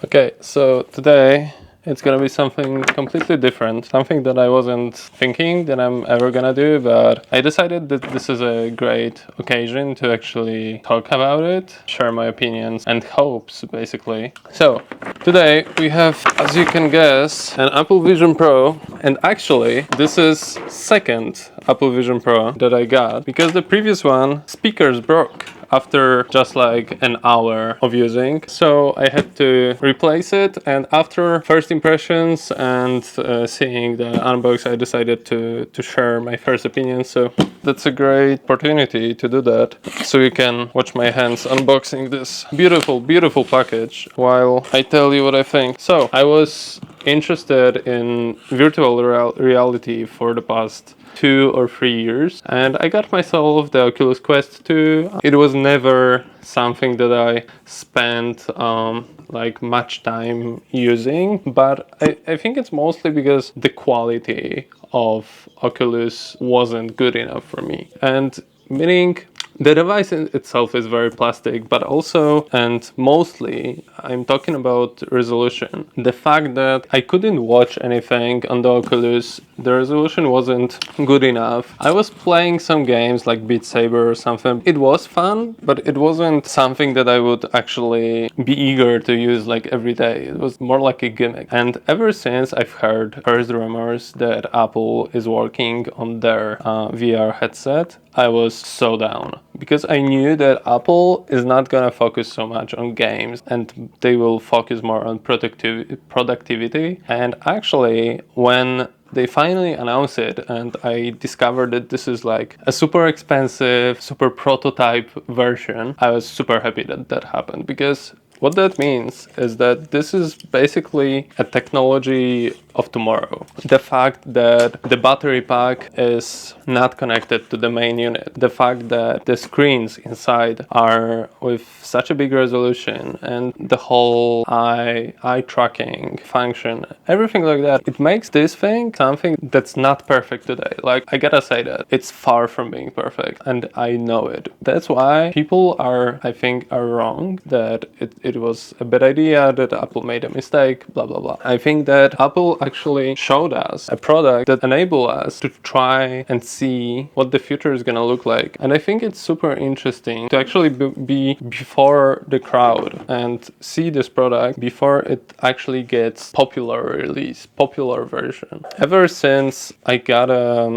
Okay, so today it's gonna be something completely different, something that I wasn't thinking that I'm ever gonna do, but I decided that this is a great occasion to actually talk about it, share my opinions and hopes, basically. So, today we have, as you can guess, an Apple Vision Pro, and actually this is second Apple Vision Pro that I got, because the previous one, speakers broke after just like an hour of using, so I had to replace it. And after first impressions and seeing the unbox, I decided to share my first opinion. So that's a great opportunity to do that, so you can watch my hands unboxing this beautiful package while I tell you what I think. So I was interested in virtual reality for the past 2 or 3 years, and I got myself the Oculus Quest 2. It was never something that I spent like much time using, but I think it's mostly because the quality of Oculus wasn't good enough for me. And meaning the device in itself is very plastic, but also and mostly I'm talking about resolution. The fact that I couldn't watch anything on the Oculus, the resolution wasn't good enough. I was playing some games like Beat Saber or something. It was fun, but it wasn't something that I would actually be eager to use like every day. It was more like a gimmick. And ever since I've heard first rumors that Apple is working on their VR headset, I was so down, because I knew that Apple is not gonna focus so much on games and they will focus more on productivity. And actually, when they finally announced it and I discovered that this is like a super expensive, super prototype version, I was super happy that that happened, because what that means is that this is basically a technology of tomorrow. The fact that the battery pack is not connected to the main unit, the fact that the screens inside are with such a big resolution, and the whole eye tracking function, everything like that, it makes this thing something that's not perfect today. Like, I gotta say that it's far from being perfect, and I know it. That's why people I think are wrong that it was a bad idea, that Apple made a mistake, blah blah blah. I think that Apple actually showed us a product that enabled us to try and see what the future is gonna look like. And I think it's super interesting to actually be before the crowd and see this product before it actually gets popular version. Ever since I got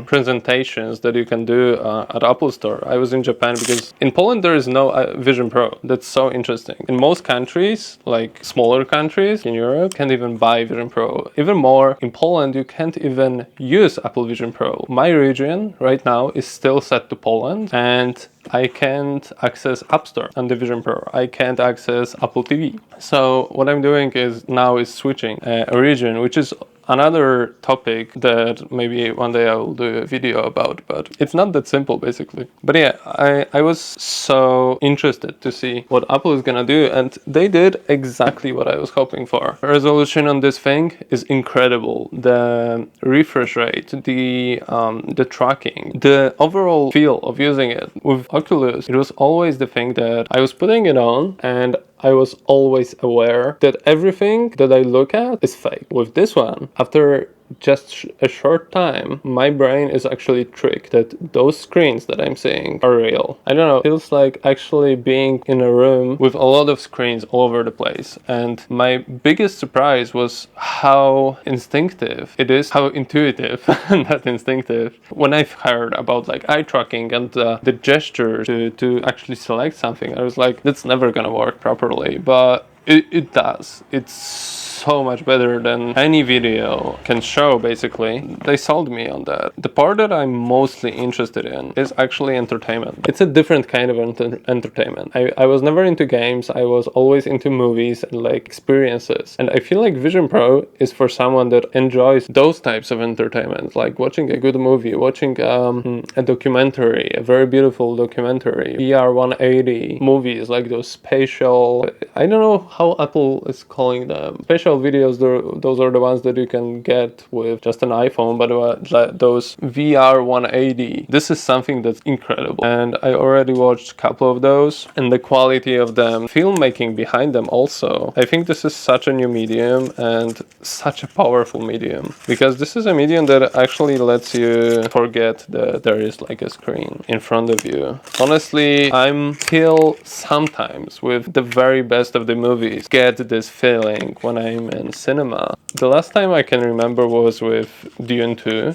presentations that you can do at Apple Store, I was in Japan, because in Poland there is no Vision Pro. That's so interesting. In most countries, like smaller countries in Europe, can't even buy Vision Pro. Even more, in Poland you can't even use Apple Vision Pro. My region right now is still set to Poland, and I can't access App Store on the Vision Pro. I can't access Apple TV. So what I'm doing is switching a region, which is another topic that maybe one day I will do a video about, but it's not that simple, basically. But yeah, I was so interested to see what Apple is gonna do, and they did exactly what I was hoping for. The resolution on this thing is incredible. The refresh rate, the tracking, the overall feel of using it. With Oculus, it was always the thing that I was putting it on, and I was always aware that everything that I look at is fake. With this one, after just a short time, my brain is actually tricked that those screens that I'm seeing are real. I don't know, it feels like actually being in a room with a lot of screens all over the place. And my biggest surprise was how instinctive it is, how intuitive, not instinctive. When I've heard about like eye tracking and the gestures to actually select something, I was like, that's never gonna work properly, but it does. It's so much better than any video can show, basically. They sold me on that. The part that I'm mostly interested in is actually entertainment. It's a different kind of entertainment. I was never into games. I was always into movies and like experiences. And I feel like Vision Pro is for someone that enjoys those types of entertainment, like watching a good movie, watching a documentary, a very beautiful documentary, VR 180 movies, like those spatial, I don't know how Apple is calling them. Spatial videos, those are the ones that you can get with just an iPhone, but those VR 180, this is something that's incredible. And I already watched a couple of those, and the quality of them, filmmaking behind them also. I think this is such a new medium and such a powerful medium, because this is a medium that actually lets you forget that there is like a screen in front of you. Honestly, I'm still sometimes with the very best of the movies get this feeling when I'm in cinema. The last time I can remember was with Dune 2,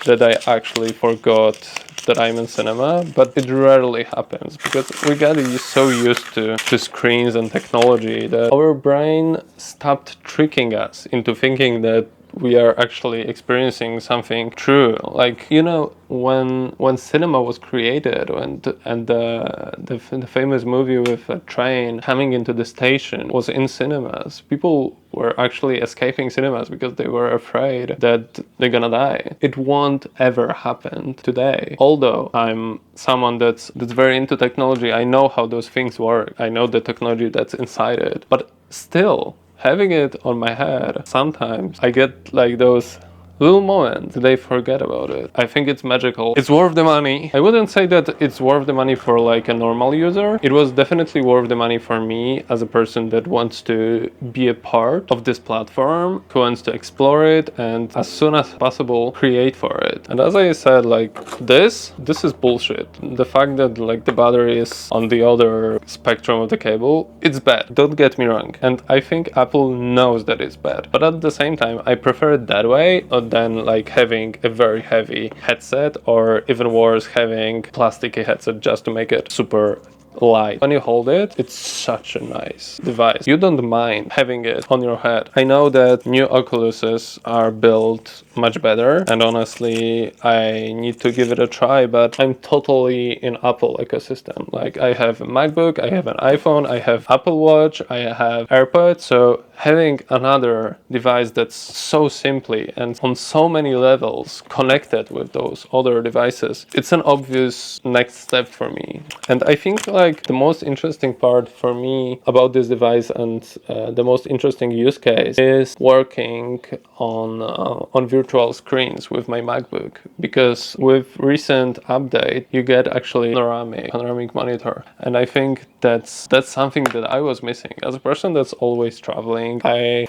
that I actually forgot that I'm in cinema, but it rarely happens because we got so used to screens and technology that our brain stopped tricking us into thinking that we are actually experiencing something true. Like, you know, when cinema was created, and the famous movie with a train coming into the station was in cinemas, people were actually escaping cinemas because they were afraid that they're gonna die. It won't ever happen today. Although I'm someone that's very into technology, I know how those things work. I know the technology that's inside it. But still, having it on my head, sometimes I get like those little moments they forget about it. I think it's magical. It's worth the money. I wouldn't say that it's worth the money for like a normal user. It was definitely worth the money for me as a person that wants to be a part of this platform, who wants to explore it and as soon as possible create for it. And as I said, like this is bullshit. The fact that like the battery is on the other spectrum of the cable, it's bad. Don't get me wrong. And I think Apple knows that it's bad. But at the same time, I prefer it that way than like having a very heavy headset, or even worse, having plasticky headset just to make it super light. When you hold it, it's such a nice device. You don't mind having it on your head. I know that new Oculuses are built much better, and honestly, I need to give it a try, but I'm totally in Apple ecosystem. Like, I have a MacBook, I have an iPhone, I have Apple Watch, I have AirPods, so having another device that's so simply and on so many levels connected with those other devices, it's an obvious next step for me. And I think like the most interesting part for me about this device, and the most interesting use case, is working on virtual screens with my MacBook, because with recent update you get actually panoramic monitor, and I think that's something that I was missing as a person that's always traveling.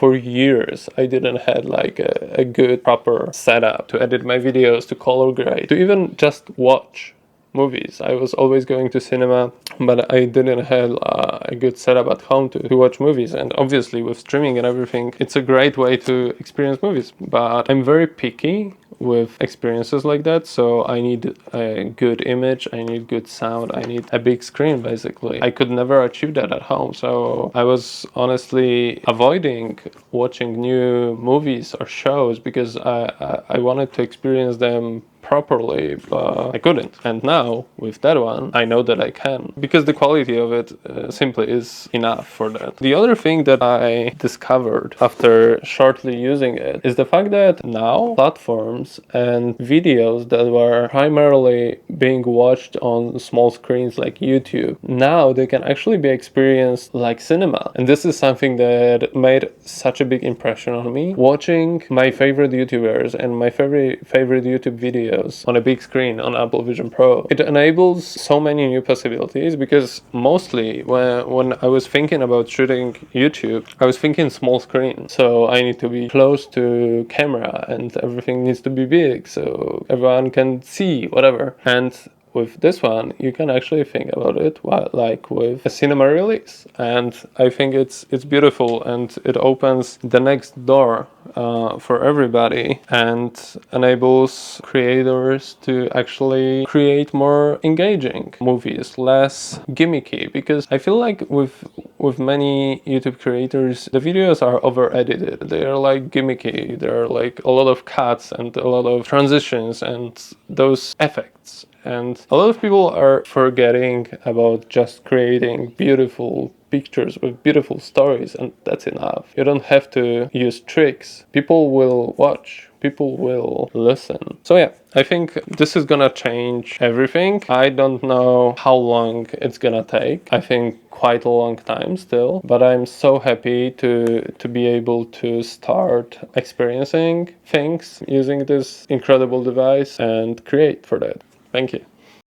For years I didn't have like a good proper setup to edit my videos, to color grade, to even just watch movies. I was always going to cinema, but I didn't have a good setup at home to watch movies. And obviously with streaming and everything, it's a great way to experience movies, but I'm very picky with experiences like that, so I need a good image, I need good sound, I need a big screen. Basically I could never achieve that at home, so I was honestly avoiding watching new movies or shows because I wanted to experience them properly, but I couldn't. And now with that one, I know that I can, because the quality of it simply is enough for that. The other thing that I discovered after shortly using it is the fact that now platforms and videos that were primarily being watched on small screens like YouTube, now they can actually be experienced like cinema. And this is something that made such a big impression on me. Watching my favorite YouTubers and my favorite YouTube videos on a big screen on Apple Vision Pro, it enables so many new possibilities, because mostly when I was thinking about shooting YouTube, I was thinking small screen, so I need to be close to camera and everything needs to be big so everyone can see whatever. And with this one, you can actually think about it like with a cinema release, and I think it's beautiful, and it opens the next door for everybody and enables creators to actually create more engaging movies, less gimmicky, because I feel like with many YouTube creators, the videos are over edited. They are like gimmicky. There are like a lot of cuts and a lot of transitions and those effects. And a lot of people are forgetting about just creating beautiful pictures with beautiful stories, and that's enough. You don't have to use tricks. People will watch, people will listen. So yeah, I think this is gonna change everything. I don't know how long it's gonna take. I think quite a long time still, but I'm so happy to be able to start experiencing things using this incredible device and create for that. Thank you.